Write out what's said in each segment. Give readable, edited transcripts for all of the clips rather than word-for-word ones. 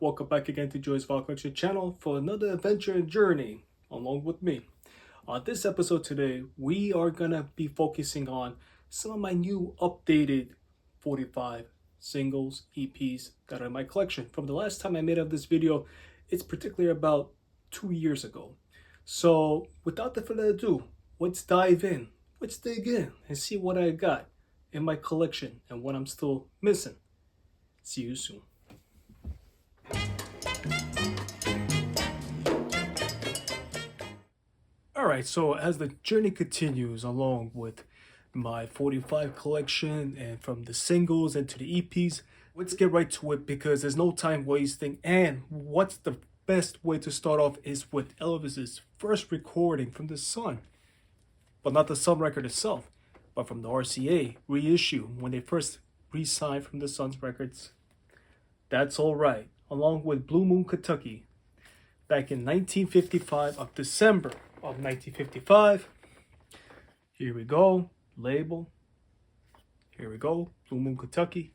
Welcome back again to Joy's Vinyl Collection channel for another adventure and journey along with me. On this episode today, we are gonna be focusing on some of my new updated 45 singles, EPs that are in my collection. From the last time I made up this video, it's particularly about 2 years ago. So without the further ado, let's dive in, let's dig in and see what I got in my collection and what I'm still missing. See you soon. Alright, so as the journey continues along with my 45 collection and from the singles into the EPs, let's get right to it because there's no time wasting. And what's the best way to start off is with Elvis's first recording from The Sun. But not the Sun record itself, but from the RCA reissue when they first re-signed from the Sun's records. That's Alright, along with Blue Moon, Kentucky, back in 1955 of December of 1955. Here we go, label. Here we go, Blue Moon, Kentucky.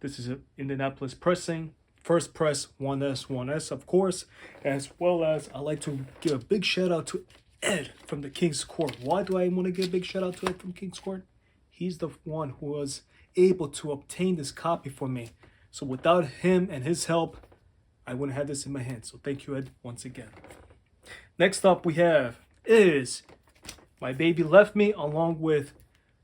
This is an Indianapolis pressing. First press 1S, of course, as well as I like to give a big shout out to Ed from the King's Court. Why do I want to give a big shout out to Ed from King's Court? He's the one who was able to obtain this copy for me. So without him and his help, I wouldn't have this in my hand. So thank you, Ed, once again. Next up we have is My Baby Left Me, along with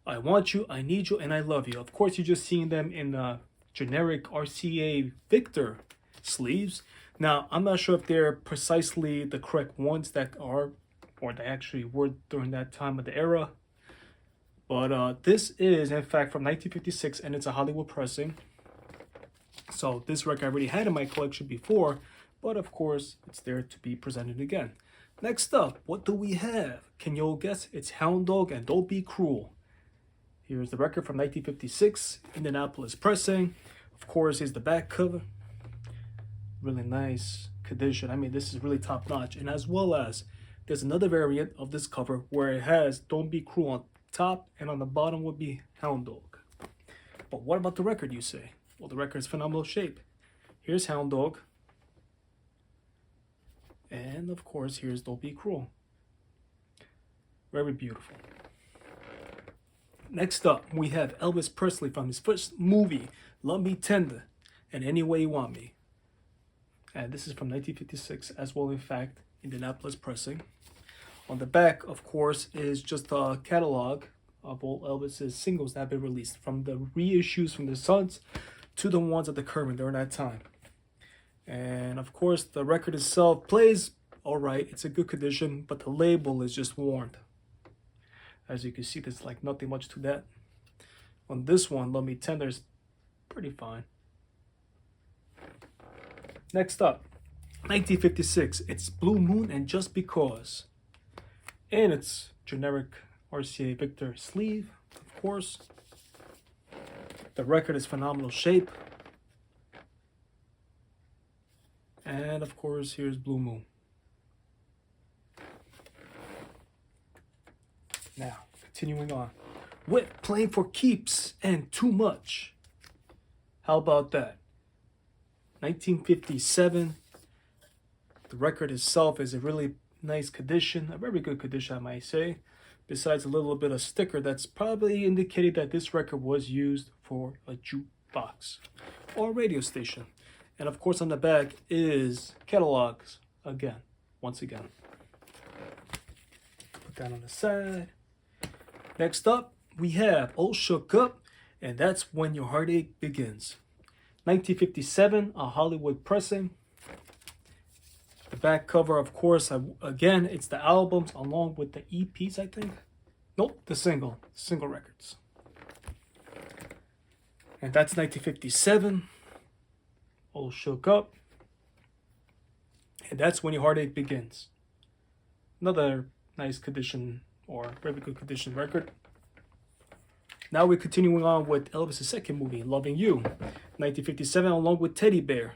I Want You, I Need You, and I Love You. Of course, you're just seeing them in generic RCA Victor sleeves. Now, I'm not sure if they're precisely the correct ones that are, or they actually were during that time of the era. But this is, in fact, from 1956, and it's a Hollywood pressing. So this record I already had in my collection before, but of course, it's there to be presented again. Next up, what do we have? Can you all guess? It's Hound Dog and Don't Be Cruel. Here's the record from 1956, Indianapolis pressing. Of course, here's the back cover. Really nice condition. I mean, this is really top notch. And as well as, there's another variant of this cover where it has Don't Be Cruel on top, and on the bottom would be Hound Dog. But what about the record, you say? Well, the record is phenomenal shape. Here's Hound Dog. And of course, here's Don't Be Cruel. Very beautiful. Next up, we have Elvis Presley from his first movie, Love Me Tender and Any Way You Want Me. And this is from 1956 as well, in fact, Indianapolis pressing. On the back, of course, is just a catalog of all Elvis's singles that have been released, from the reissues from the Suns to the ones at the current during that time. And of course, the record itself plays all right. It's a good condition, but the label is just worn. As you can see, there's like nothing much to that. On this one, Love Me Tender is pretty fine. Next up, 1956. It's Blue Moon and Just Because. And it's generic RCA Victor sleeve, of course. The record is phenomenal shape. And of course, here's Blue Moon. Now, continuing on with Playing for Keeps and Too Much. How about that? 1957. The record itself is a really nice condition, a very good condition, I might say. Besides a little bit of sticker that's probably indicating that this record was used for a jukebox or a radio station. And of course, on the back is catalogs again, once again. Put that on the side. Next up, we have All Shook Up, and That's When Your Heartache Begins. 1957, a Hollywood pressing. The back cover, of course, again, it's the albums along with the EPs, I think. Nope, the single records. And that's 1957. All Shook Up. And That's When Your Heartache Begins. Another nice condition, or very good condition record. Now we're continuing on with Elvis' second movie, Loving You. 1957, along with Teddy Bear.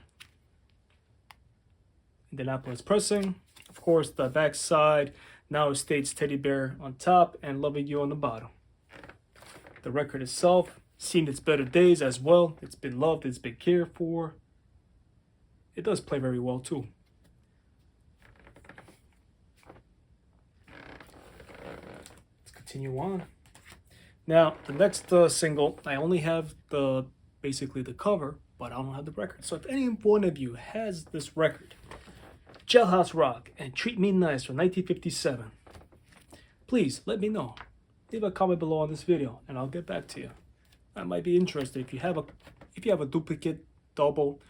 Indianapolis pressing. Of course, the back side now states Teddy Bear on top and Loving You on the bottom. The record itself, seen its better days as well. It's been loved, it's been cared for. it does play very well too. Let's continue on. Now, the next single, I only have basically the cover, but I don't have the record. So if any one of you has this record, Jailhouse Rock and Treat Me Nice from 1957, please let me know. Leave a comment below on this video and I'll get back to you. I might be interested if you have a duplicate, double,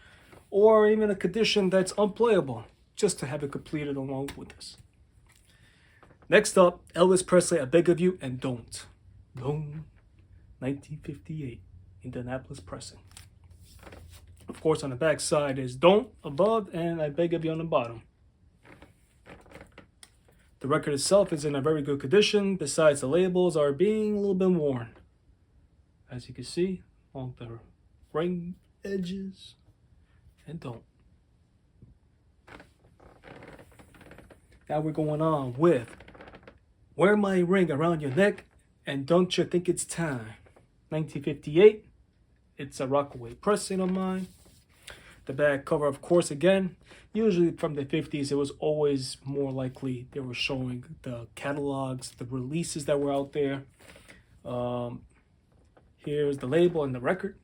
or even a condition that's unplayable, just to have it completed along with this. Next up, Elvis Presley, I Beg of You and Don't. Don't. 1958, Indianapolis pressing. Of course, on the back side is Don't above and I Beg of You on the bottom. The record itself is in a very good condition, besides the labels are being a little bit worn. As you can see, along the ring edges, and Don't. Now we're going on with Wear My Ring Around Your Neck and Don't You Think It's Time. 1958, it's a Rockaway pressing of mine. The back cover, of course, again, usually from the 50s, it was always more likely they were showing the catalogs, the releases that were out there. Here's the label and the record.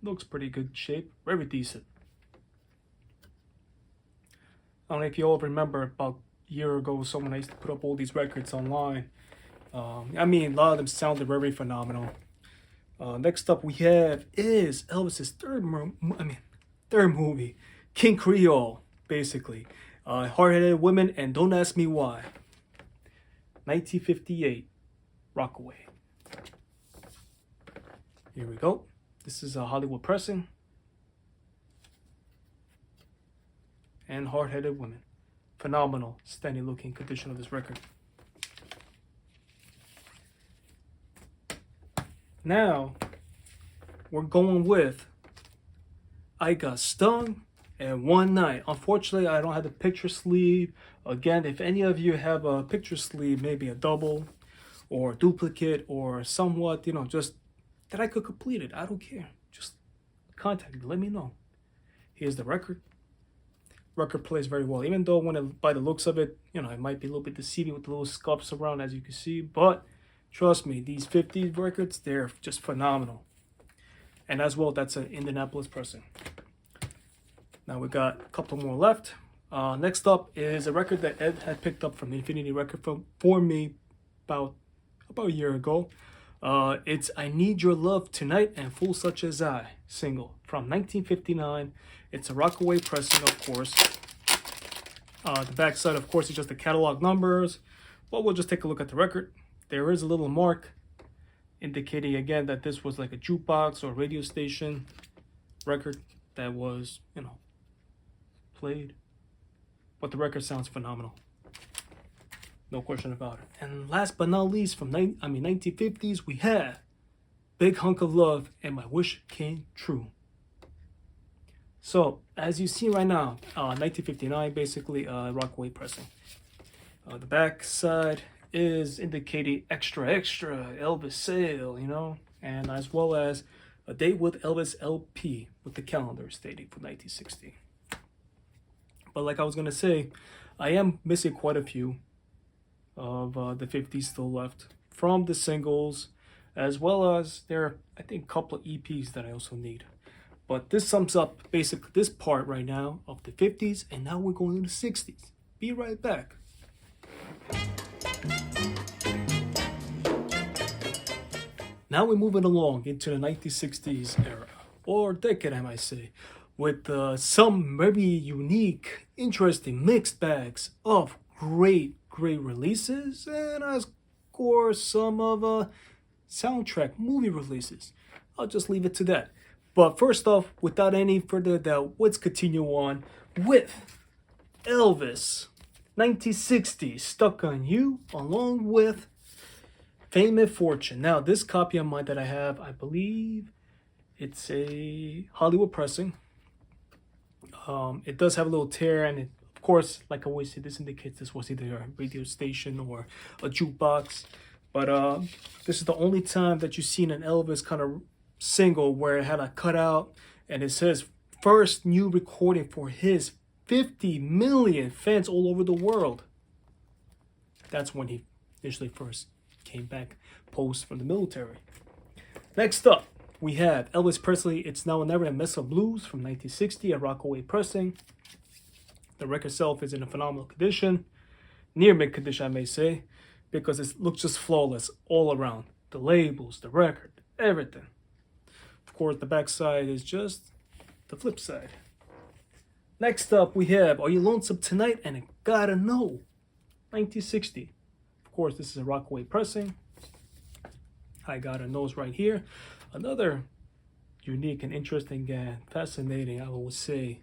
Looks pretty good shape, very decent. I don't know if you all remember, about a year ago, someone used to put up all these records online. I mean, a lot of them sounded very phenomenal. Next up we have is Elvis's third movie, King Creole, basically. Hard-Headed Women and Don't Ask Me Why. 1958, Rockaway. Here we go. This is a Hollywood pressing. And Hard-Headed Women. Phenomenal, standing looking condition of this record. Now, we're going with I Got Stung and One Night. Unfortunately, I don't have the picture sleeve. Again, if any of you have a picture sleeve, maybe a double or a duplicate or somewhat, just that I could complete it. I don't care. Just contact me. Let me know. Here's the record. Record plays very well, even though by the looks of it, it might be a little bit deceiving with the little scuffs around, as you can see. But trust me, these 50s records, they're just phenomenal. And as well, that's an Indianapolis pressing. Now we got a couple more left. Next up is a record that Ed had picked up from Infinity Record for me about a year ago. It's I Need Your Love Tonight and Fool Such As I single from 1959. It's a Rockaway pressing, of course. The back side, of course, is just the catalog numbers. But we'll just take a look at the record. There is a little mark indicating again that this was like a jukebox or radio station record that was, played. But the record sounds phenomenal. No question about it. And last but not least, from 1950s, we have Big Hunk of Love and My Wish Came True. So, as you see right now, 1959, basically, Rockaway pressing. The back side is indicating extra, extra, Elvis sale, and as well as a date with Elvis LP with the calendar stating for 1960. But like I was going to say, I am missing quite a few of the 50s still left from the singles, as well as there are, I think, a couple of EPs that I also need. But this sums up basically this part right now of the 50s, and now we're going to the 60s. Be right back. Now we're moving along into the 1960s era, or decade I might say, with some very unique, interesting mixed bags of great releases, and of course some of soundtrack movie releases. I'll just leave it to that. But first off, without any further doubt, let's continue on with Elvis, 1960, Stuck on You, along with Fame and Fortune. Now, this copy of mine that I have, I believe it's a Hollywood pressing. It does have a little tear, and it, of course, like I always say, this indicates this was either a radio station or a jukebox. But this is the only time that you've seen an Elvis kind of single where it had a cutout and it says first new recording for his 50 million fans all over the world. That's when he initially first came back post from the military. Next up, we have Elvis Presley, It's Now or Never, and Mess of Blues from 1960 at Rockaway Pressing. The record itself is in a phenomenal condition, near mint condition I may say, because it looks just flawless all around. The labels, the record, everything. Of course, the back side is just the flip side. Next up, we have Are You Lonesome Tonight and I Gotta Know, 1960. Of course, this is a Rockaway Pressing. I Gotta Know's right here. Another unique and interesting and fascinating, I would say,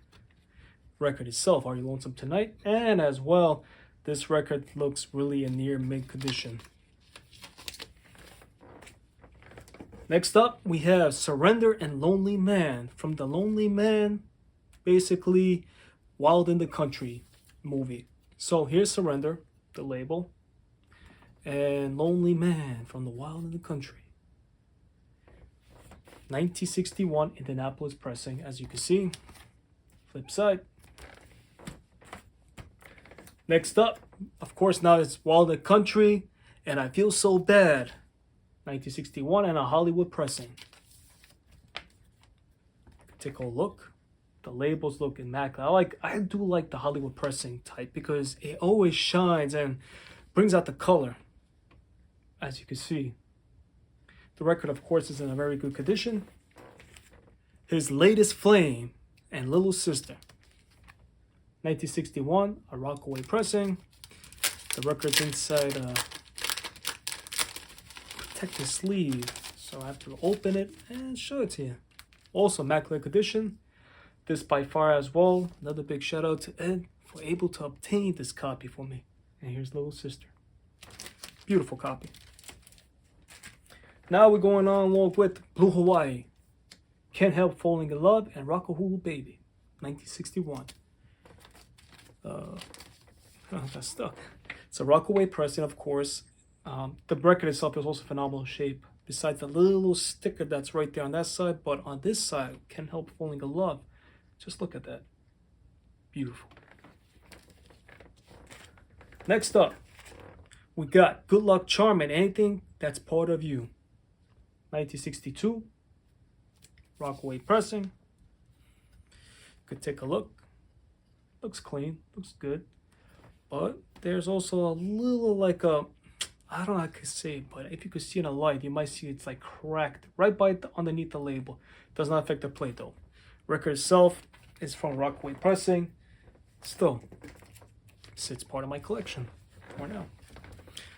record itself, Are You Lonesome Tonight? And as well, this record looks really in near mint condition. Next up, we have Surrender and Lonely Man from the Lonely Man, basically Wild in the Country movie. So here's Surrender, the label, and Lonely Man from the Wild in the Country. 1961 Indianapolis Pressing, as you can see. Flip side. Next up, of course, now it's Wild in the Country and I Feel So Bad. 1961 and a Hollywood Pressing. Take a look. The labels look immaculate. I do like the Hollywood Pressing type because it always shines and brings out the color, as you can see. The record, of course, is in a very good condition. His Latest Flame and Little Sister. 1961, a Rockaway Pressing. The record's inside a protective sleeve, so I have to open it and show it to you. Also, immaculate condition. This by far as well. Another big shout out to Ed for able to obtain this copy for me. And here's Little Sister. Beautiful copy. Now we're going on along with Blue Hawaii, Can't Help Falling in Love, and Rock-a-Hula Baby, 1961. Got stuck. It's a Rockaway Pressing, of course. The record itself is also phenomenal shape. Besides the little sticker that's right there on that side, but on this side, Can't Help Falling in Love. Just look at that. Beautiful. Next up, we got Good Luck Charm and Anything That's Part of You. 1962. Rockaway Pressing. Could take a look. Looks clean. Looks good. But there's also a little like a, I don't know how I could say it, but if you could see in a light, you might see it's like cracked right underneath the label. Does not affect the plate though. Record itself is from Rockaway Pressing. Still, it's part of my collection for now.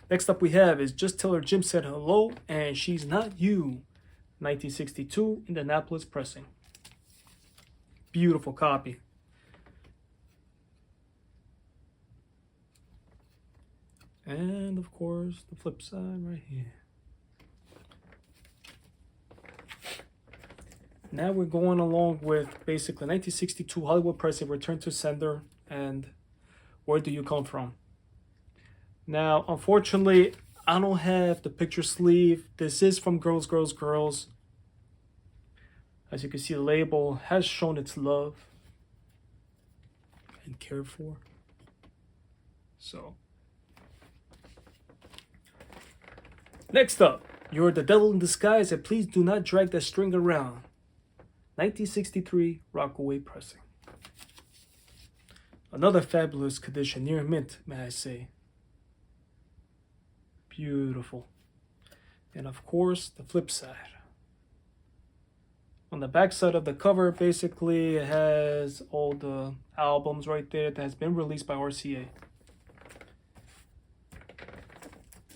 Next up we have is Just Tell Her Jim Said Hello and She's Not You. 1962 Indianapolis Pressing. Beautiful copy. And of course, the flip side right here. Now we're going along with basically 1962 Hollywood Pressing, Return to Sender, and Where Do You Come From? Now, unfortunately, I don't have the picture sleeve. This is from Girls, Girls, Girls. As you can see, the label has shown its love and cared for. So, next up, You're the Devil in Disguise and Please Do Not Drag That String Around. 1963 Rockaway Pressing. Another fabulous condition, near mint, may I say. Beautiful. And of course, the flip side. On the back side of the cover, basically, it has all the albums right there that has been released by RCA.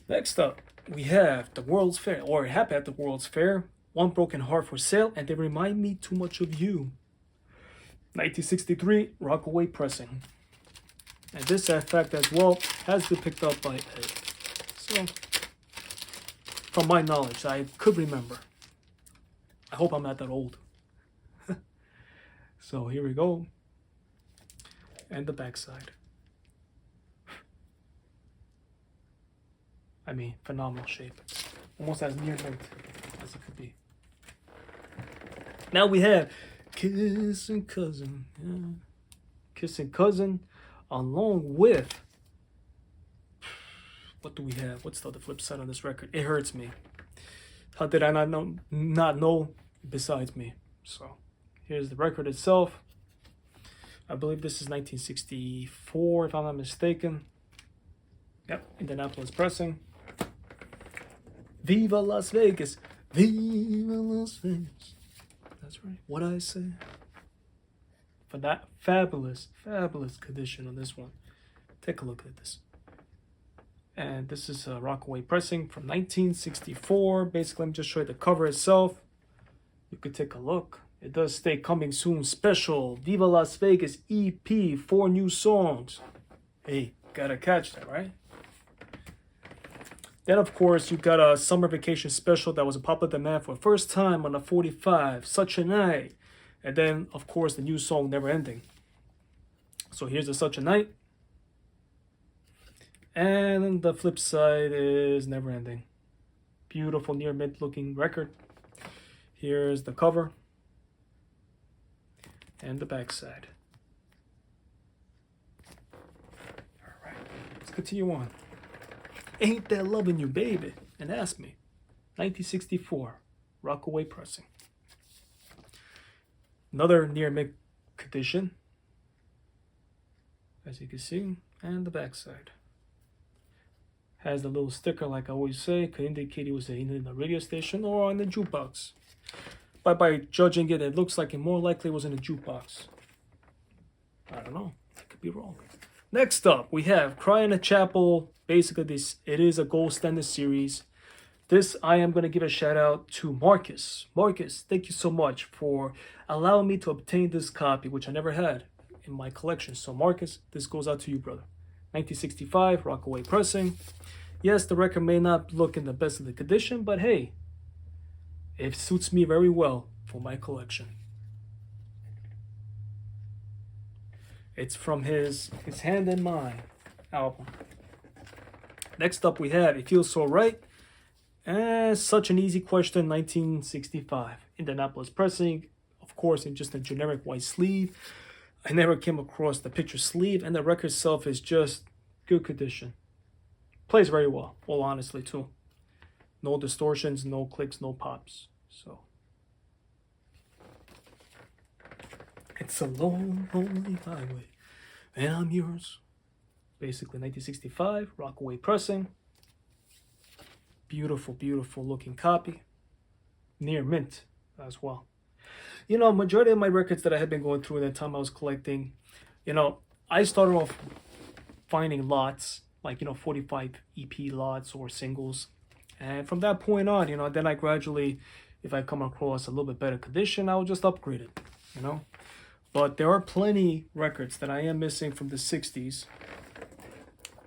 Next up, we have the World's Fair, or Happy at the World's Fair, One Broken Heart for Sale, and They Remind Me Too Much of You. 1963 Rockaway Pressing. And this, in fact, as well, has been picked up by Ed. So, from my knowledge, I could remember. I hope I'm not that old. So here we go. And the backside. I mean, phenomenal shape. Almost as near mint as it could be. Now we have Kissing Cousin. Yeah. Kissing Cousin, along with, what do we have? What's the other flip side on this record? It Hurts Me. How did I not know besides me? So here's the record itself. I believe this is 1964, if I'm not mistaken. Yep, Indianapolis pressing. Viva Las Vegas. Viva Las Vegas. That's right. What I say. For that fabulous condition on this one. Take a look at this. And this is Rockaway pressing from 1964. Basically, I'm just showing the cover itself. You could take a look. It does stay coming soon special. Viva Las Vegas EP, 4 new songs. Hey, gotta catch that, right? Then, of course, you got a summer vacation special that was a popular demand for the first time on the 45, Such a Night. And then, of course, the new song, Never Ending. So here's the Such a Night. And the flip side is Never Ending. Beautiful near mint looking record. Here's the cover. And the back side. All right, let's continue on. Ain't That Loving You, Baby? And Ask Me. 1964. Rockaway pressing. Another near mint condition. As you can see. And the back side. Has the little sticker, like I always say, could indicate it was in a radio station or on the jukebox. But by judging it, it looks like it more likely was in a jukebox. I don't know. I could be wrong. Next up, we have Cry in a Chapel. Basically, it is a gold standard series. This, I am going to give a shout out to Marcus. Marcus, thank you so much for allowing me to obtain this copy, which I never had in my collection. So Marcus, this goes out to you, brother. 1965, Rockaway pressing. Yes, the record may not look in the best of the condition, but hey, it suits me very well for my collection. It's from his Hand in Mine album. Next up we have It Feels So Right. And Such an Easy Question, 1965. Indianapolis pressing, of course, in just a generic white sleeve. I never came across the picture sleeve, and the record itself is just good condition. Plays very well, all honestly, too. No distortions, no clicks, no pops. So it's a long, lonely highway, and I'm yours. Basically, 1965, Rockaway pressing. Beautiful, beautiful looking copy. Near mint as well. You know, majority of my records that I had been going through at the time I was collecting, you know, I started off finding lots, like, 45 EP lots or singles. And from that point on, then I gradually, if I come across a little bit better condition, I will just upgrade it, But there are plenty records that I am missing from the 60s.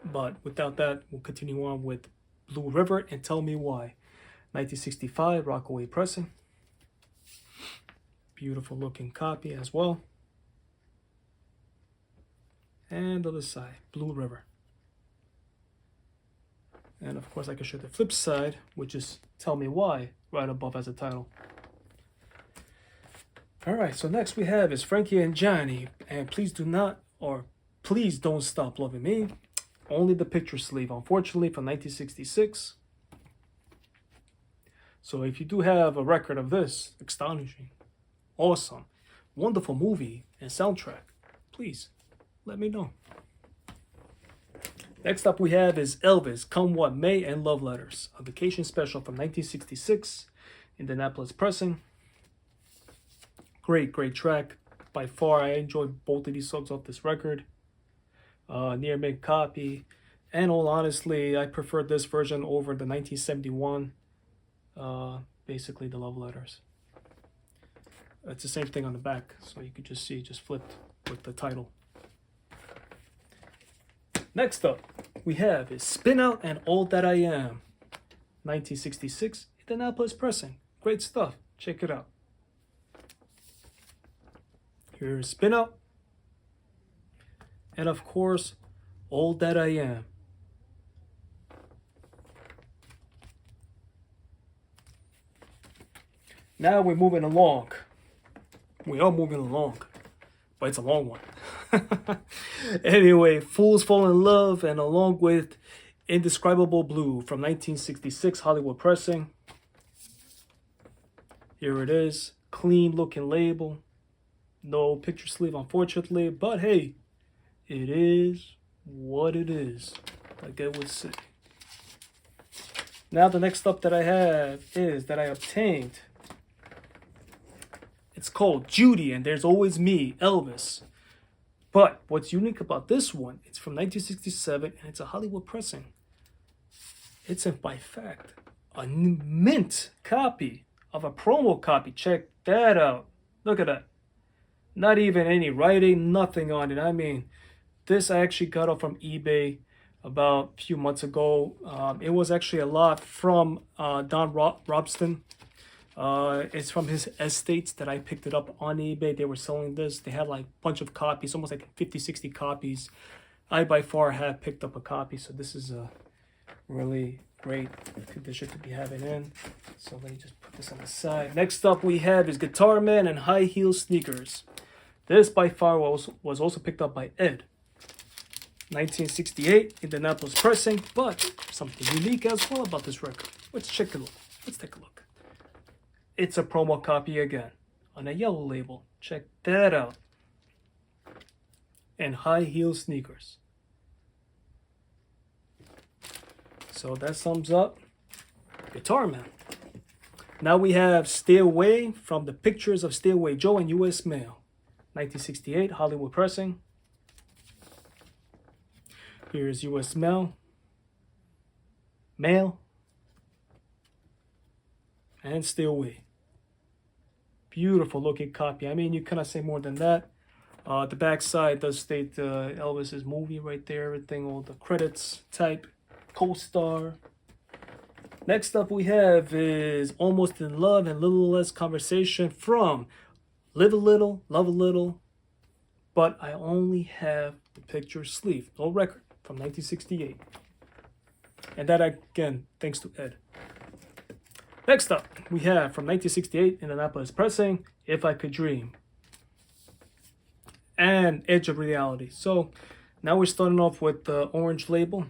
But without that, we'll continue on with Blue River and Tell Me Why. 1965, Rockaway pressing. Beautiful looking copy as well. And the other side, Blue River. And of course, I can show the flip side, which is Tell Me Why, right above as a title. All right, so next we have is Frankie and Johnny, and Please Don't Stop Loving Me. Only the picture sleeve, unfortunately, from 1966. So if you do have a record of this, astonishing, awesome, wonderful movie and soundtrack, please let me know. Next up we have is Elvis, Come What May, and Love Letters, a vacation special from 1966, Indianapolis pressing. Great track. By far, I enjoyed both of these songs off this record. Near mint copy. And all honestly, I prefer this version over the 1971, basically the Love Letters. It's the same thing on the back, so you could just see, just flipped with the title. Next up, we have is Spin Out and All That I Am. 1966, Indianapolis pressing. Great stuff. Check it out. Here's Spin Out. And of course, All That I Am. Now we're moving along We are moving along, but it's a long one. Anyway, Fools Fall in Love, and along with Indescribable Blue from 1966, Hollywood Pressing. Here it is, clean looking label. No picture sleeve, unfortunately, but hey, it is what it is, like I would say. Now the next up that I have is that I obtained. It's called Judy, and There's Always Me, Elvis. But what's unique about this one, it's from 1967, and it's a Hollywood pressing. It's, by fact, a mint copy of a promo copy. Check that out. Look at that. Not even any writing, nothing on it. I mean, this I actually got off from eBay about a few months ago. It was actually a lot from Don Robston. It's from his estates that I picked it up on eBay. They were selling this. They had like a bunch of copies, almost like 50, 60 copies. I by far have picked up a copy, so this is a really great condition to be having in. So let me just put this on the side. Next up we have is Guitar Man and High Heel Sneakers. This by far was also picked up by Ed. 1968, Indianapolis pressing, but something unique as well about this record. Let's check a look. Let's take a look. It's a promo copy again on a yellow label. Check that out. And High Heel Sneakers. So that sums up Guitar Man. Now we have Stay Away from the Pictures of Stay Away Joe and U.S. Mail. 1968, Hollywood pressing. Here's U.S. Mail. And Stay Away. Beautiful looking copy. I mean, you cannot say more than that. The back side does state Elvis's movie right there, everything, all the credits type, co-star. Next up we have is Almost in Love and Little Less Conversation from Live a Little, Love a Little, but I only have the picture sleeve, no record, from 1968. And that again, thanks to Ed. Next up, we have from 1968, Indianapolis pressing, If I Could Dream. And Edge of Reality. So now we're starting off with the orange label.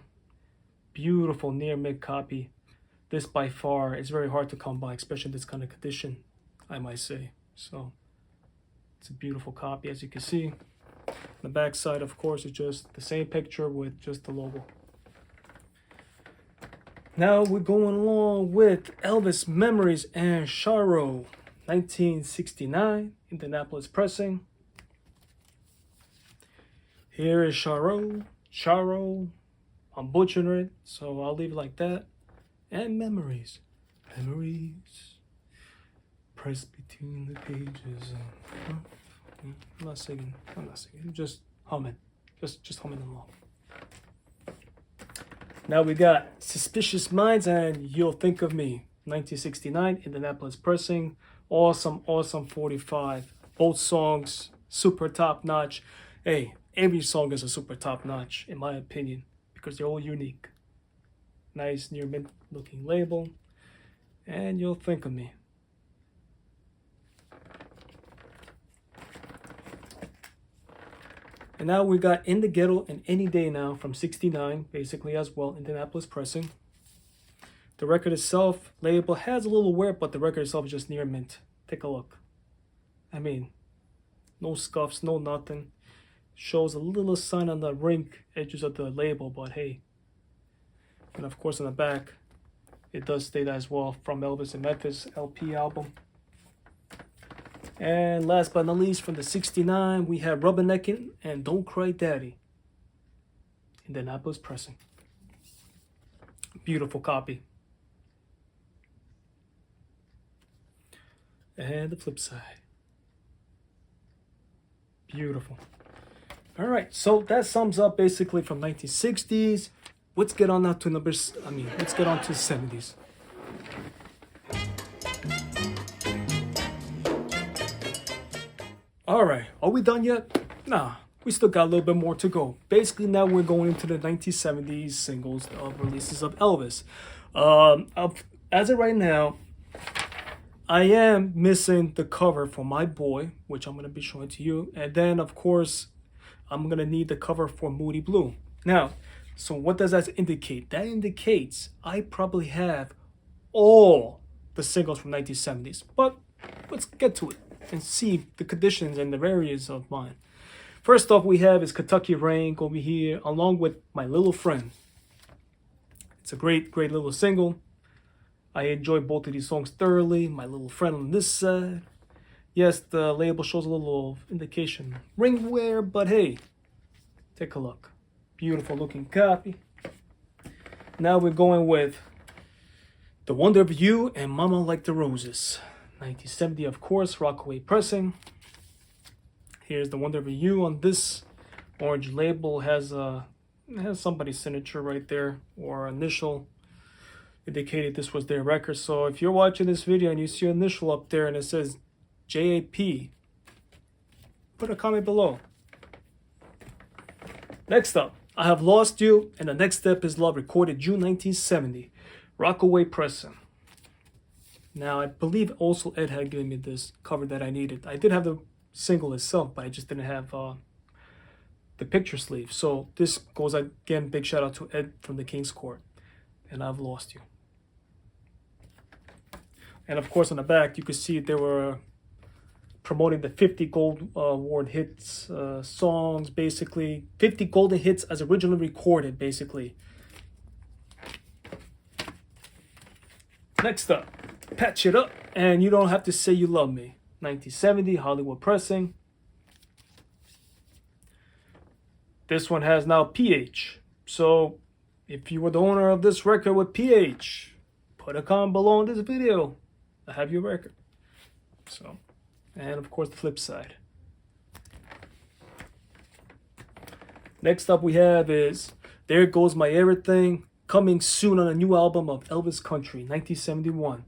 Beautiful near mid copy. This by far is very hard to come by, especially in this kind of condition, I might say. So it's a beautiful copy, as you can see. The back side, of course, is just the same picture with just the logo. Now we're going along with Elvis Memories and Charo, 1969, Indianapolis pressing. Here is Charo, I'm butchering it, so I'll leave it like that. And Memories, press between the pages. I'm not singing, just humming, just humming along. Now we got Suspicious Minds and You'll Think of Me, 1969, Indianapolis pressing. Awesome 45. Both songs, super top notch. Hey, every song is a super top notch, in my opinion, because they're all unique. Nice near mint looking label. And You'll Think of Me. And now we got In the Ghetto and Any Day Now from 69, basically as well, Indianapolis pressing. The record itself, label has a little wear, but the record itself is just near mint. Take a look. I mean, no scuffs, no nothing. Shows a little sign on the rink edges of the label, but hey. And of course on the back, it does state as well, from Elvis in Memphis LP album. And last but not least, from the 69, we have Rubberneckin' and Don't Cry Daddy, Indianapolis pressing. Beautiful copy. And the flip side. Beautiful. All right, so that sums up basically from 1960s. Let's get on now to let's get on to the 70s. All right, are we done yet? Nah, we still got a little bit more to go. Basically, now we're going into the 1970s singles of releases of Elvis. As of right now, I am missing the cover for My Boy, which I'm going to be showing to you. And then, of course, I'm going to need the cover for Moody Blue. Now, so what does that indicate? That indicates I probably have all the singles from 1970s. But let's get to it and see the conditions and the variants of mine. First off, we have is Kentucky Rain over here, along with My Little Friend. It's a great little single. I enjoy both of these songs thoroughly. My Little Friend on this side. Yes, the label shows a little indication ring wear, but hey, take a look. Beautiful looking copy. Now we're going with The Wonder of You and Mama Like the Roses. 1970, of course, Rockaway pressing. Here's The Wonder of You on this orange label. Has somebody's signature right there or initial. Indicated this was their record. So if you're watching this video and you see an initial up there and it says JAP, put a comment below. Next up, I Have Lost You and The Next Step Is Love, recorded June 1970, Rockaway pressing. Now I believe also Ed had given me this cover that I needed. I did have the single itself, but I just didn't have the picture sleeve. So this goes again, big shout out to Ed from the King's Court, and I've Lost You. And of course on the back you can see they were promoting the 50 Gold Award hits songs, basically 50 golden hits as originally recorded, basically. Next up, Patch It Up and You Don't Have to Say You Love Me, 1970, Hollywood pressing. This one has now PH. So if you were the owner of this record with PH, put a comment below in this video. I have your record. So, and of course the flip side. Next up we have is There Goes My Everything, coming soon on a new album of Elvis Country, 1971.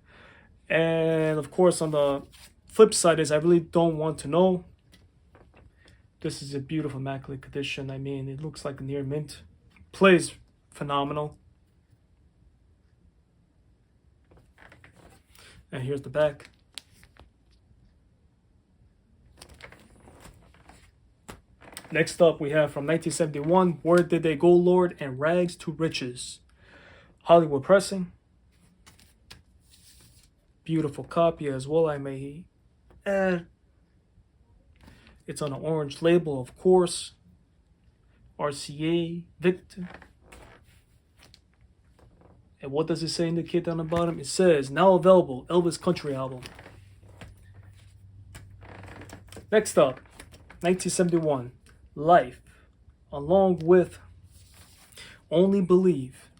And of course on the flip side is I Really Don't Want to Know. This is a beautiful immaculate condition. I mean, it looks like a near mint. Plays phenomenal. And here's the back. Next up we have from 1971, Where Did They Go, Lord, and Rags to Riches, Hollywood pressing. Beautiful copy as well, I may add. It's on an orange label, of course. RCA Victor. And what does it say indicate down the bottom? It says, now available, Elvis Country album. Next up, 1971, Life, along with Only Believe,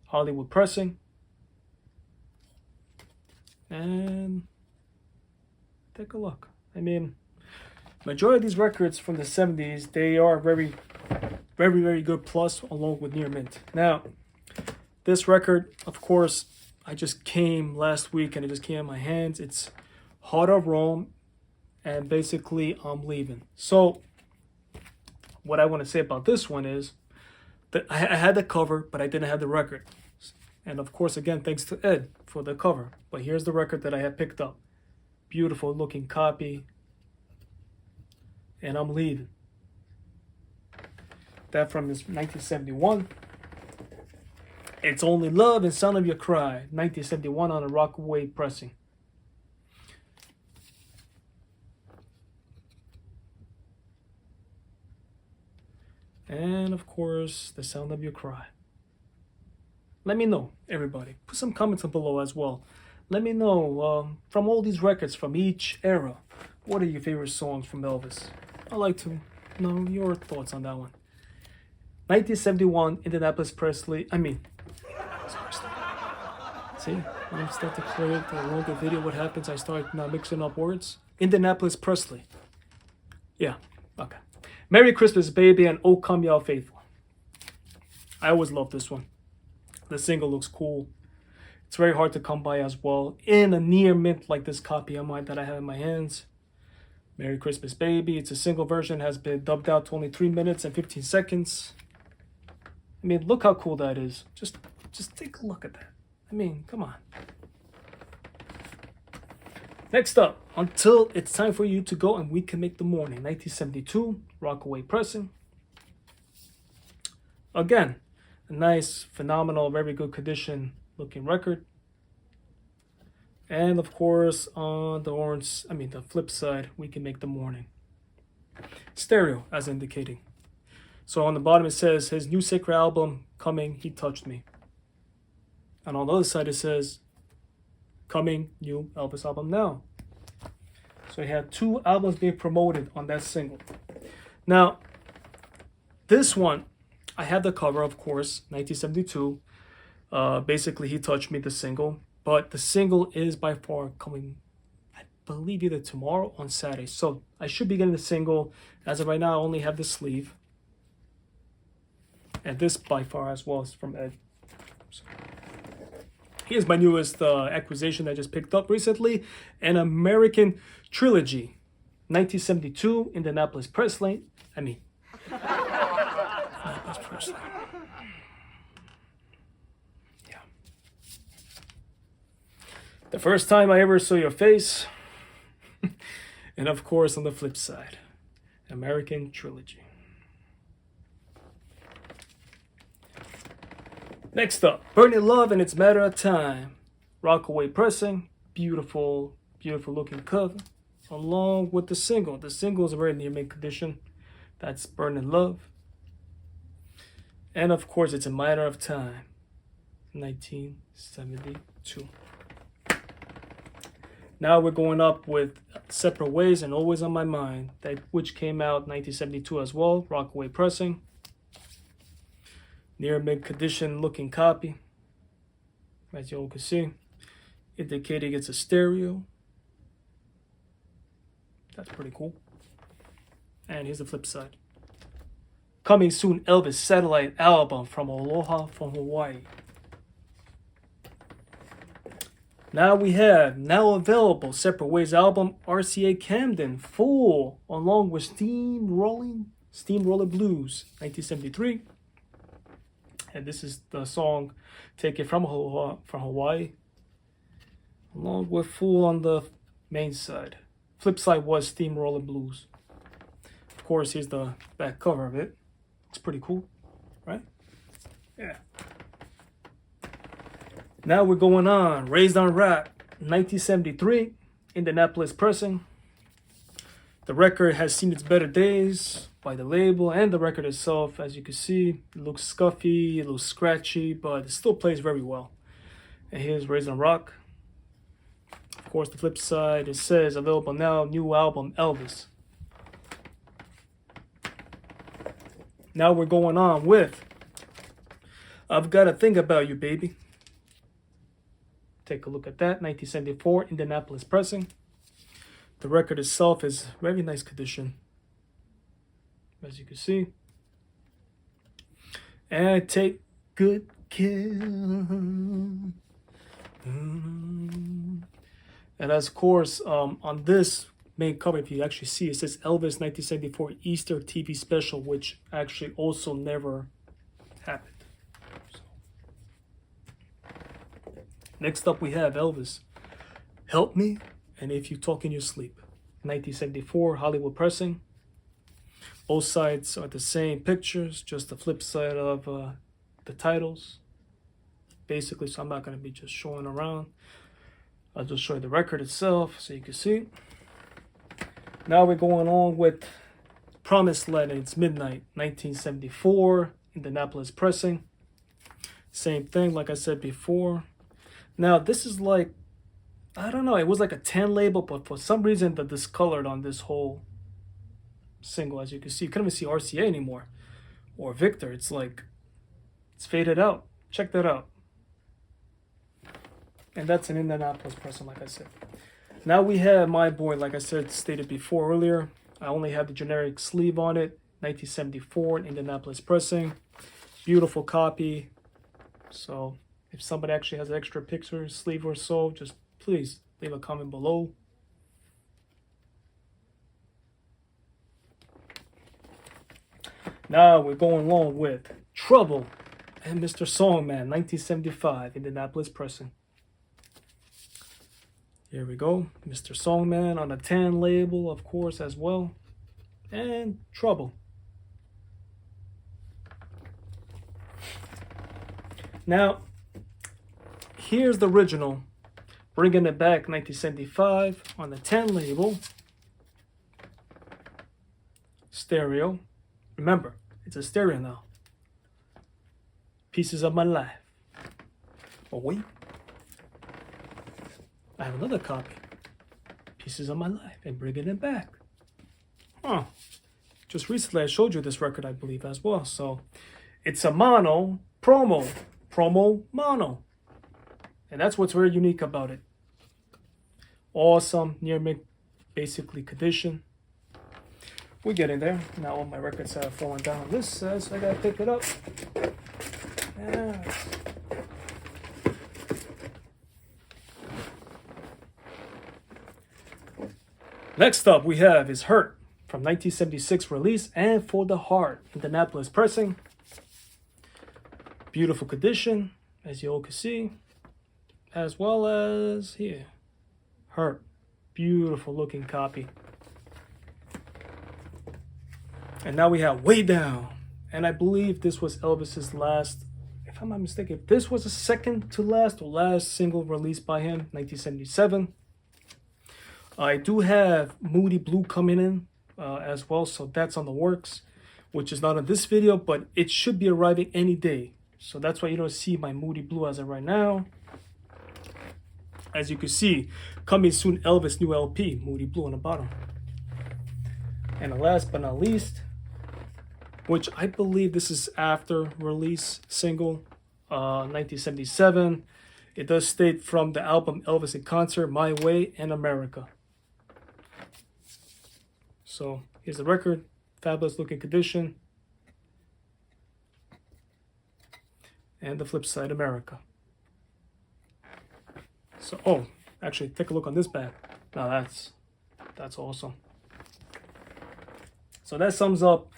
Hollywood pressing. And take a look. I mean, majority of these records from the 70s, they are very good plus, along with near mint. Now, this record, of course, I just came last week and it just came in my hands. It's Heart of Rome and basically I'm Leaving. So what I want to say about this one is that I had the cover, but I didn't have the record. And of course, again, thanks to Ed for the cover. But here's the record that I had picked up. Beautiful looking copy. And I'm Leaving. That from this 1971. It's Only Love and Sound of Your Cry, 1971, on a Rockaway pressing. And of course, The Sound of Your Cry. Let me know, everybody. Put some comments below as well. Let me know, from all these records from each era, what are your favorite songs from Elvis? I'd like to know your thoughts on that one. 1971, Indianapolis Presley. See, when I start to clear the longer video, what happens? I start now mixing up words. Indianapolis Presley. Yeah, okay. Merry Christmas, Baby, and Oh Come Y'all Faithful. I always love this one. The single looks cool. It's very hard to come by as well. In a near mint like this copy of mine that I have in my hands. Merry Christmas, Baby. It's a single version, has been dubbed out to only 3 minutes and 15 seconds. I mean, look how cool that is. Just take a look at that. I mean, come on. Next up, Until It's Time for You to Go and We Can Make the Morning, 1972, Rockaway Pressing. Again, a nice, phenomenal, very good condition looking record. And of course, on the flip side, We Can Make the Morning. Stereo, as indicating. So on the bottom it says, his new sacred album, Coming, He Touched Me. And on the other side it says, Coming, new Elvis album now. So he had 2 albums being promoted on that single. Now, this one, I have the cover, of course, 1972. Basically, He Touched Me, the single. But the single is by far coming, I believe, either tomorrow or on Saturday. So I should be getting the single. As of right now, I only have the sleeve. And this by far as well is from Ed. So here's my newest acquisition I just picked up recently. An American Trilogy. 1972, Indianapolis Presley. Elvis Presley. Yeah. The first time I ever saw your face. And of course, on the flip side, American Trilogy. Next up, Burning Love and It's Matter of Time. Rockaway Pressing. Beautiful, beautiful looking cover. Along with the single. The single is a very near mint condition. That's Burning Love. And of course, It's a Matter of Time. 1972. Now we're going up with Separate Ways and Always on My Mind, which came out 1972 as well. Rockaway Pressing. Near mint condition looking copy. As you all can see. Indicating it's a stereo. That's pretty cool. And here's the flip side. Coming soon, Elvis Satellite album from Aloha from Hawaii. Now we have now available Separate Ways album RCA Camden full along with Steamroller Blues 1973. And this is the song taken from Hawaii. Along with full on the main side. Flip side was Steamroller Blues. Of course, here's the back cover of it. It's pretty cool, right? Yeah. Now we're going on. Raised on Rap, 1973, Indianapolis Pressing. The record has seen its better days by the label, and the record itself, as you can see, it looks scuffy, it looks scratchy, but it still plays very well. And here's Raised on Rock. Of course, the flip side, it says available now, new album, Elvis. Now we're going on with I've Gotta Think About You, Baby. Take a look at that, 1974, Indianapolis Pressing. The record itself is very nice condition, as you can see. And Take Good Care. And as of course, on this main cover, if you actually see, it says Elvis 1974 Easter TV special, which actually also never happened. So. Next up, we have Elvis, Help Me, and If You Talk in Your Sleep, 1974 Hollywood Pressing. Both sides are the same pictures, just the flip side of the titles. Basically, so I'm not going to be just showing around. I'll just show you the record itself so you can see. Now we're going on with Promised Land, It's Midnight, 1974, Indianapolis Pressing. Same thing, like I said before. Now, this is like, I don't know, it was like a 10 label, but for some reason, the discolored on this whole single, as you can see. You can't even see RCA anymore, or Victor. It's like, it's faded out. Check that out. And that's an Indianapolis Pressing, like I said. Now we have my boy, like I said, stated before earlier. I only have the generic sleeve on it. 1974 Indianapolis Pressing. Beautiful copy. So if somebody actually has an extra picture, sleeve or so, just please leave a comment below. Now we're going along with Trouble and Mr. Songman, 1975 Indianapolis Pressing. Here we go. Mr. Songman on a tan label, of course, as well. And Trouble. Now, here's the original. Bringing It Back 1975 on the tan label. Stereo. Remember, it's a stereo now. Pieces of My Life. Oh, wait. I have another copy. Pieces of My Life and Bringing It Back. Huh. Just recently I showed you this record, I believe, as well. So it's a mono promo. Promo mono. And that's what's very unique about it. Awesome, near mint, basically condition. We're getting there. Now all my records have fallen down. This says I gotta pick it up. Yes. Next up we have is Hurt from 1976 release and For the Heart, Indianapolis pressing. Beautiful condition, as you all can see, as well as here. Hurt, beautiful looking copy. And now we have Way Down, and I believe this was Elvis's last, if I'm not mistaken, if this was the second to last or last single released by him, 1977. I do have Moody Blue coming in as well, so that's on the works, which is not on this video, but it should be arriving any day. So that's why you don't see my Moody Blue as of right now. As you can see, coming soon, Elvis new LP, Moody Blue on the bottom. And last but not least, which I believe this is after release single, 1977. It does state from the album Elvis in Concert, My Way and America. So here's the record, fabulous looking condition. And the flip side, America. So, oh, actually, take a look on this back. Now that's awesome. So that sums up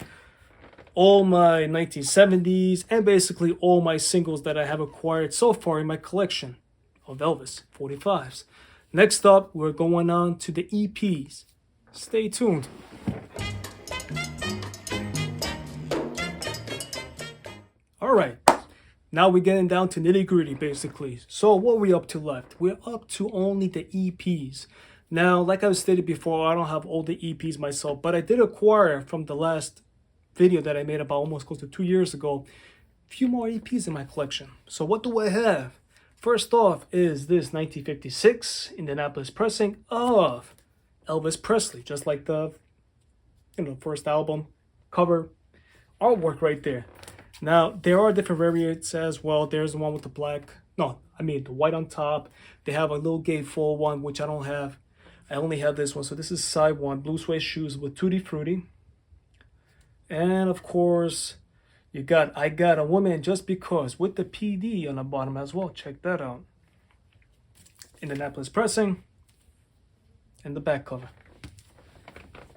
all my 1970s and basically all my singles that I have acquired so far in my collection of Elvis 45s. Next up, we're going on to the EPs. Stay tuned. All right. Now we're getting down to nitty gritty, basically. So what are we up to left? We're up to only the EPs. Now, like I stated before, I don't have all the EPs myself, but I did acquire from the last video that I made about almost close to 2 years ago, a few more EPs in my collection. So what do I have? First off is this 1956 Indianapolis pressing of Elvis Presley, just like the first album cover artwork right there. Now, there are different variants as well. There's the one with the black, the white on top. They have a little gatefold one, which I don't have. I only have this one. So this is side one, blue suede shoes with Tutti Frutti. And of course, you got I Got a Woman Just Because with the PD on the bottom as well. Check that out. Indianapolis pressing and the back cover.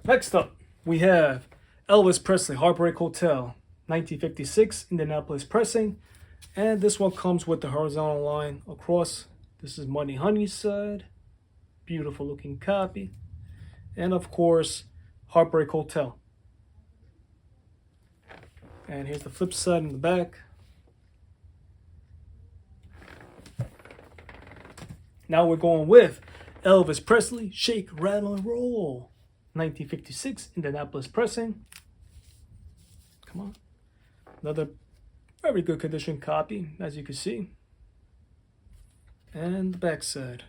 Next up, we have Elvis Presley, Heartbreak Hotel. 1956 Indianapolis pressing, and this one comes with the horizontal line across. This is Money Honey's side, beautiful looking copy, and of course Heartbreak Hotel. And here's the flip side in the back. Now we're going with Elvis Presley, Shake, Rattle and Roll, 1956 Indianapolis pressing. Come on. Another very good condition copy, as you can see. And the back side.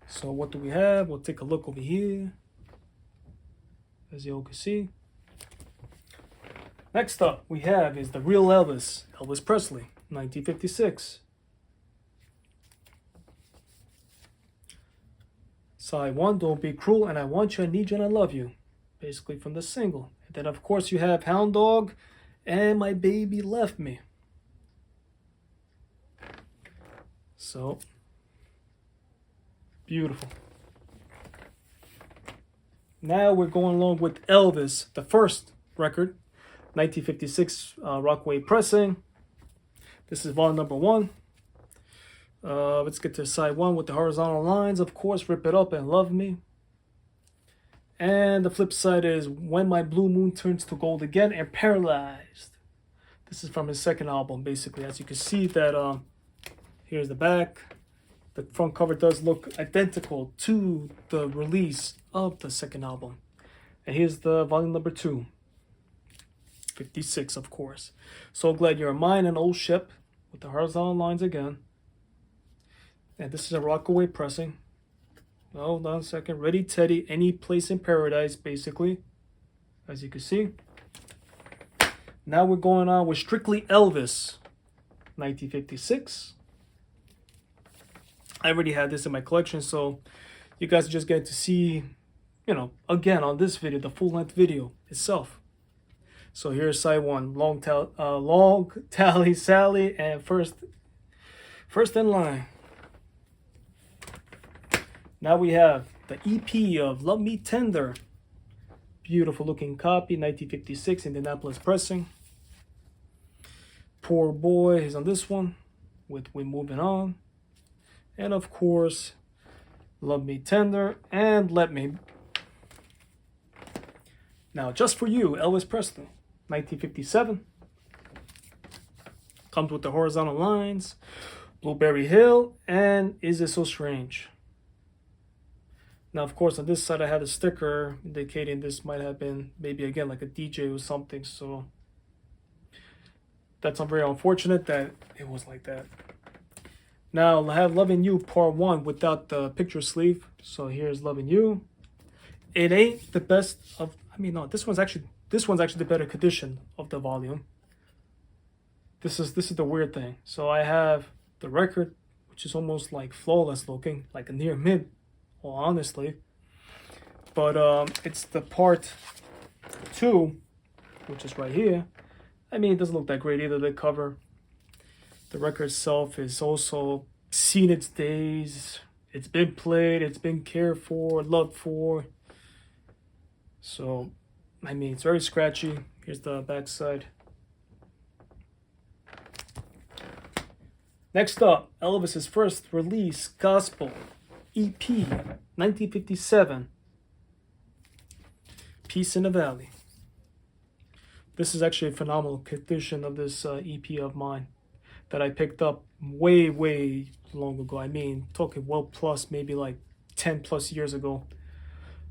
So what do we have? We'll take a look over here, as you all can see. Next up we have is the real Elvis, Elvis Presley, 1956. Side one, Don't Be Cruel, and I Want You, I Need You, and I Love You. Basically from the single. And then of course you have Hound Dog and My Baby Left Me. So beautiful. Now we're going along with Elvis, the first record, 1956 Rockaway pressing. This is volume number 1. Let's get to side one with the horizontal lines. Of course, Rip It Up and Love Me. And the flip side is When My Blue Moon Turns to Gold Again and Paralyzed. This is from his second album, basically. As you can see that here's the back. The front cover does look identical to the release of the second album. And here's the volume number 2. 56, of course. So Glad You're Mine and Old Ship with the horizontal lines again. And this is a Rockaway pressing. Hold on a second. Ready Teddy, Any Place in Paradise, basically. As you can see. Now we're going on with Strictly Elvis, 1956. I already had this in my collection, so you guys just get to see, you know, again on this video, the full-length video itself. So here's side one, Long Tally Sally, and first in line. Now we have the EP of Love Me Tender. Beautiful looking copy, 1956, Indianapolis pressing. Poor Boy is on this one with We're Moving On. And of course, Love Me Tender and Let Me. Now, Just For You, Elvis Presley, 1957. Comes with the horizontal lines. Blueberry Hill and Is It So Strange. Now, of course, on this side, I had a sticker indicating this might have been maybe, again, like a DJ or something. So that's very unfortunate that it was like that. Now, I have Loving You Part 1 without the picture sleeve. So here's Loving You. It ain't the best of, I mean, no, this one's actually the better condition of the volume. This is the weird thing. So I have the record, which is almost like flawless looking, like a near mint, well, honestly. But it's the part 2, which is right here. I mean, it doesn't look that great either, the cover. The record itself is also seen its days. It's been played, it's been cared for, loved for. So, I mean, it's very scratchy. Here's the back side. Next up, Elvis's first release, Gospel EP, 1957. Peace in the Valley. This is actually a phenomenal condition of this EP of mine that I picked up way long ago. I mean, talking well plus maybe like 10 plus years ago.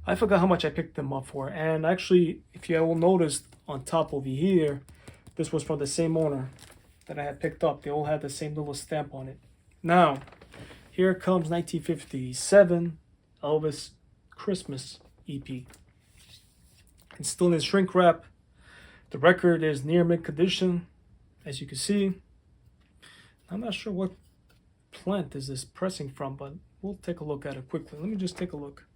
I forgot how much I picked them up for. And actually, if you all noticed on top over here, this was from the same owner that I had picked up. They all had the same little stamp on it. Now, here comes 1957 Elvis Christmas EP. It's still in shrink wrap. The record is near mint condition, as you can see. I'm not sure what plant is this pressing from, but we'll take a look at it quickly. Let me just take a look.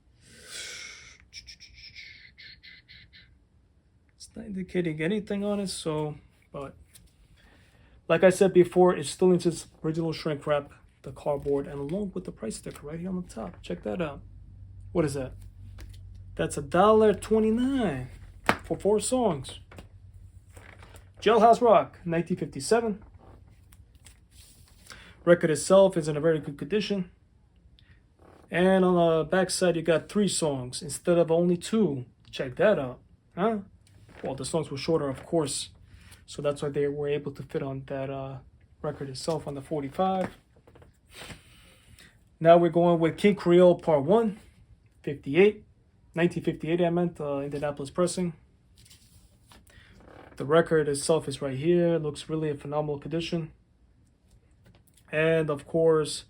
It's not indicating anything on it, so, but like I said before, it's still in its original shrink wrap, the cardboard, and along with the price sticker right here on the top. Check that out. What is that? That's $1.29 for 4 songs. Jailhouse Rock, 1957. Record itself is in a very good condition. And on the back side, you got 3 songs instead of only 2. Check that out. Huh? Well, the songs were shorter, of course. So that's why they were able to fit on that record itself on the 45. Now we're going with King Creole Part 1, 58. 1958, I meant, Indianapolis pressing. The record itself is right here. It looks really in phenomenal condition. And of course,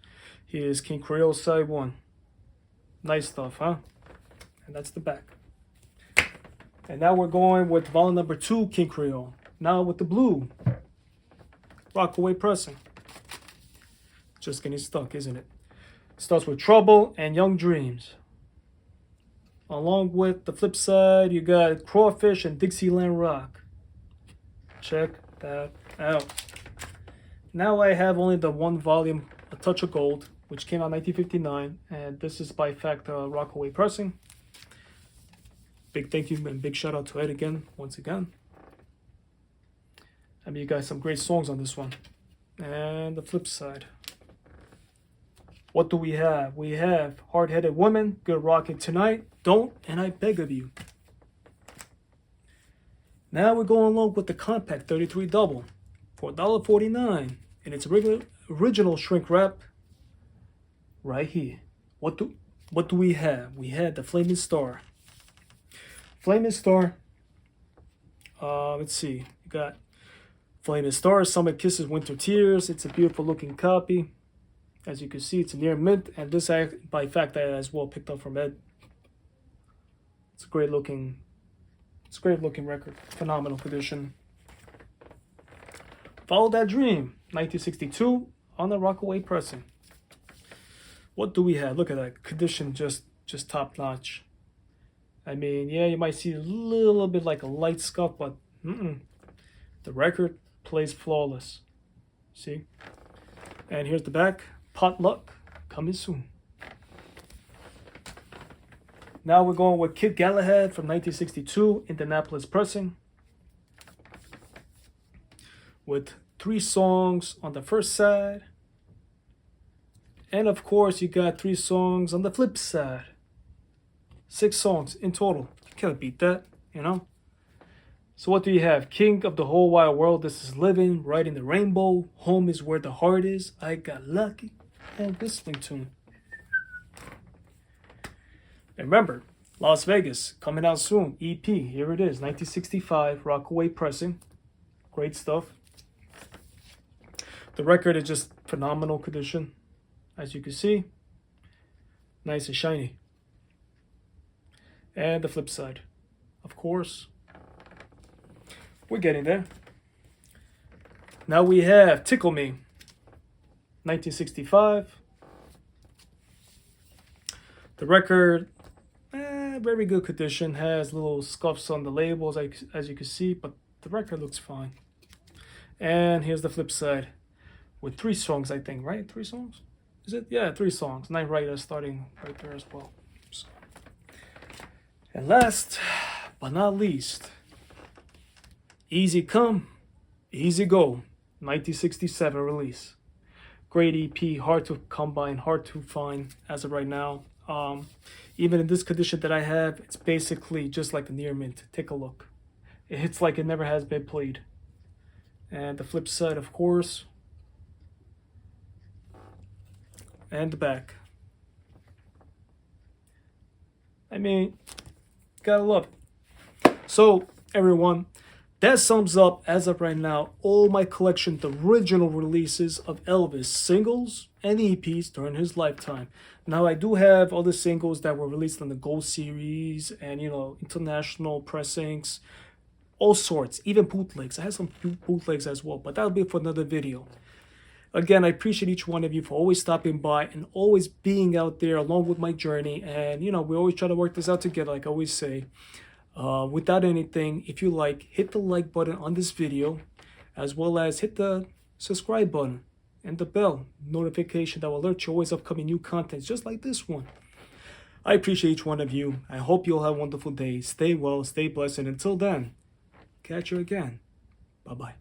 here's King Creole side 1. Nice stuff, huh? And that's the back. And now we're going with volume number 2, King Creole. Now with the blue. Rockaway pressing. Just getting stuck, isn't it? Starts with Trouble and Young Dreams. Along with the flip side, you got Crawfish and Dixieland Rock. Check that out. Now I have only the 1 volume, A Touch of Gold, which came out in 1959, and this is by fact Rockaway pressing. Big thank you and big shout out to Ed again, once again. I mean, you guys some great songs on this one. And the flip side. What do we have? We have Hard-Headed Woman, Good Rockin' Tonight, Don't, and I Beg of You. Now we're going along with the compact 33 double for $1.49 in its original shrink wrap right here. What do we have? We had the Flaming Star. Flaming Star. Let's see. You got Flaming Star, Summer Kisses, Winter Tears. It's a beautiful looking copy. As you can see, it's a near mint, and this by fact I as well picked up from Ed. It's a great looking record. Phenomenal condition. Follow That Dream, 1962 on the Rockaway pressing. What do we have? Look at that condition, just top notch. I mean, yeah, you might see a little bit like a light scuff, but the record plays flawless. See? And here's the back. Potluck coming soon. Now we're going with Kid Galahad from 1962, Indianapolis pressing, with 3 songs on the first side, and of course you got 3 songs on the flip side. 6 songs in total. You can't beat that, you know. So what do you have? King of the Whole Wide World, This Is Living, Riding the Rainbow, Home Is Where the Heart Is, I Got Lucky, and Whistling Tune. And remember, Las Vegas, coming out soon, EP, here it is, 1965, Rockaway pressing, great stuff. The record is just phenomenal condition, as you can see, nice and shiny. And the flip side, of course, we're getting there. Now we have Tickle Me, 1965. The record, very good condition, has little scuffs on the labels as you can see, but the record looks fine. And here's the flip side with 3 songs, I think, right? 3 songs? Is it? Yeah, 3 songs. Night Rider starting right there as well. So. And last but not least, Easy Come, Easy Go, 1967 release. Great EP, hard to come by and hard to find as of right now. Even in this condition that I have, it's basically just like a near mint. Take a look. It hits like it never has been played. And the flip side, of course. And the back. I mean, gotta love it. So, everyone, that sums up, as of right now, all my collection, the original releases of Elvis singles and EPs during his lifetime. Now, I do have other singles that were released on the Gold Series and, you know, international pressings, all sorts, even bootlegs. I have some bootlegs as well, but that'll be for another video. Again, I appreciate each one of you for always stopping by and always being out there along with my journey. And, you know, we always try to work this out together, like I always say. Without anything, if you like, hit the like button on this video, as well as hit the subscribe button and the bell notification that will alert you always upcoming new content, just like this one. I appreciate each one of you. I hope you'll have a wonderful day. Stay well, stay blessed, and until then, catch you again. Bye-bye.